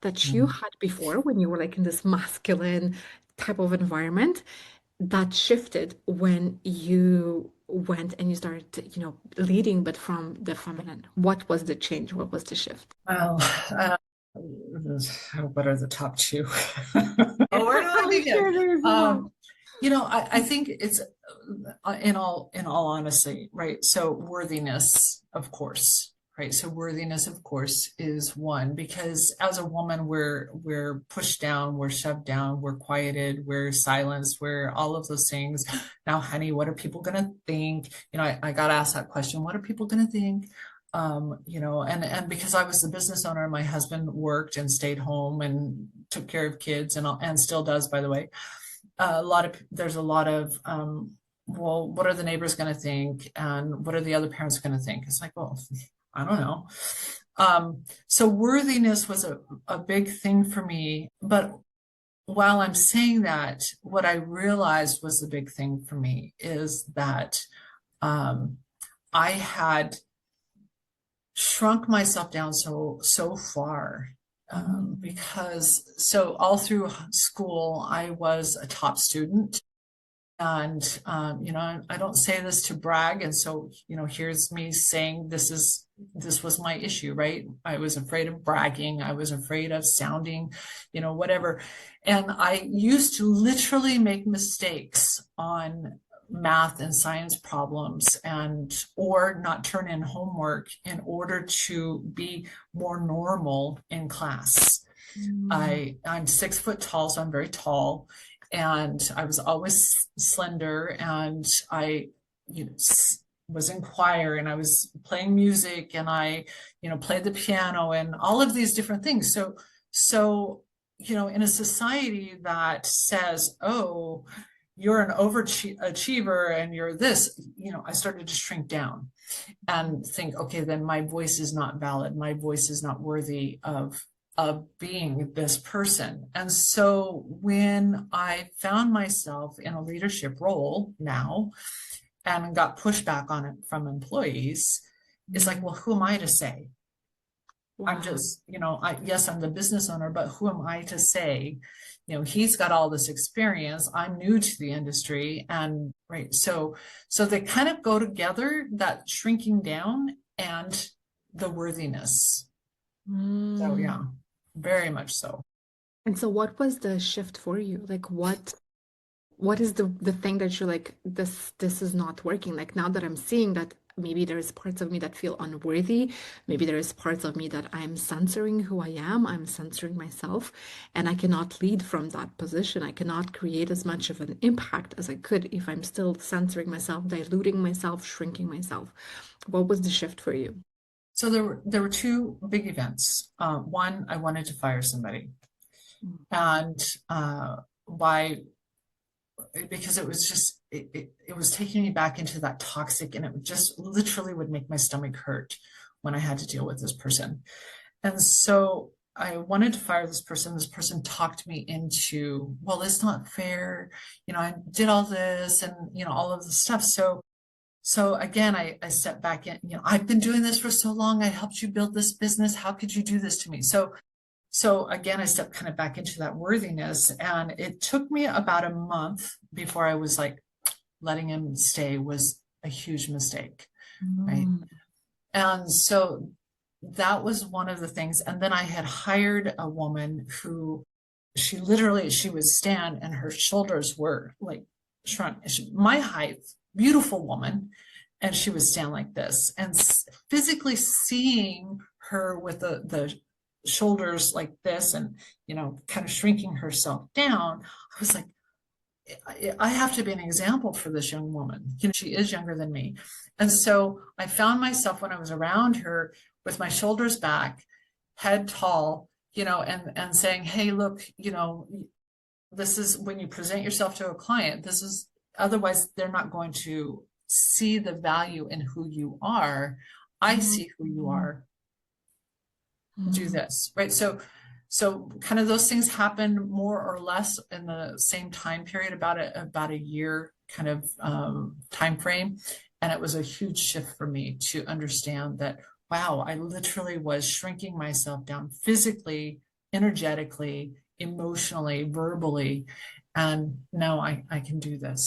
that you Mm. had before when you were like in this masculine type of environment that shifted when you went and you started, leading, but from the feminine? What was the change? What was the shift? Well, what are the top two? Oh, where do I I'm begin? sure there's a lot. Um, I think it's in all honesty, right? So worthiness, of course, right? So worthiness, of course, is one because as a woman, we're pushed down, we're shoved down, we're quieted, we're silenced, we're all of those things. Now, honey, what are people gonna think? I got asked that question. What are people gonna think? And because I was the business owner, my husband worked and stayed home and took care of kids and still does, by the way. There's a lot of, well, what are the neighbors going to think? And what are the other parents going to think? It's like, well, I don't know. So worthiness was a big thing for me. But while I'm saying that, what I realized was the big thing for me is that um, I had shrunk myself down so far because so all through school I was a top student. And I don't say this to brag, and so here's me saying this was my issue, right? I was afraid of bragging, I was afraid of sounding whatever, and I used to literally make mistakes on math and science problems and or not turn in homework in order to be more normal in class. Mm. I'm 6 foot tall, so I'm very tall, and I was always slender, and I, was in choir, and I was playing music, and I, played the piano, and all of these different things. So, in a society that says, "Oh, you're an overachiever, and you're this," I started to shrink down and think, okay, then my voice is not valid. My voice is not worthy of being this person. And so when I found myself in a leadership role now and got pushback on it from employees, it's like, well, who am I to say? I'm Wow. just, yes, I'm the business owner, but who am I to say, he's got all this experience. I'm new to the industry. And right. So they kind of go together, that shrinking down and the worthiness. So Mm. yeah, very much so. And so what was the shift for you? Like what is the thing that you're like, this is not working? Like now that I'm seeing that maybe there's parts of me that feel unworthy, maybe there is parts of me that I'm censoring who I am, I'm censoring myself, and I cannot lead from that position. I cannot create as much of an impact as I could if I'm still censoring myself, diluting myself, shrinking myself. What was the shift for you? So there were two big events. One, I wanted to fire somebody, and why? Because it was just it was taking me back into that toxic, and it just literally would make my stomach hurt when I had to deal with this person. And so I wanted to fire this person. This person talked me into, well, it's not fair. I did all this and, all of the stuff. So again, I stepped back in, I've been doing this for so long. I helped you build this business. How could you do this to me? So again, I stepped kind of back into that worthiness. And it took me about a month before I was like, letting him stay was a huge mistake. Right. Mm. And so that was one of the things. And then I had hired a woman who she would stand and her shoulders were like shrunk. My height, beautiful woman. And she would stand like this. And physically seeing her with the shoulders like this and, kind of shrinking herself down, I was like, I have to be an example for this young woman. She is younger than me. And so I found myself when I was around her with my shoulders back, head tall, and saying, hey, look, this is when you present yourself to a client, this is otherwise they're not going to see the value in who you are. I see who you Mm. are. Do Mm. this, right? So kind of those things happen more or less in the same time period, about a year kind of time frame. And it was a huge shift for me to understand that, wow, I literally was shrinking myself down physically energetically, emotionally, verbally, and no, I can do this.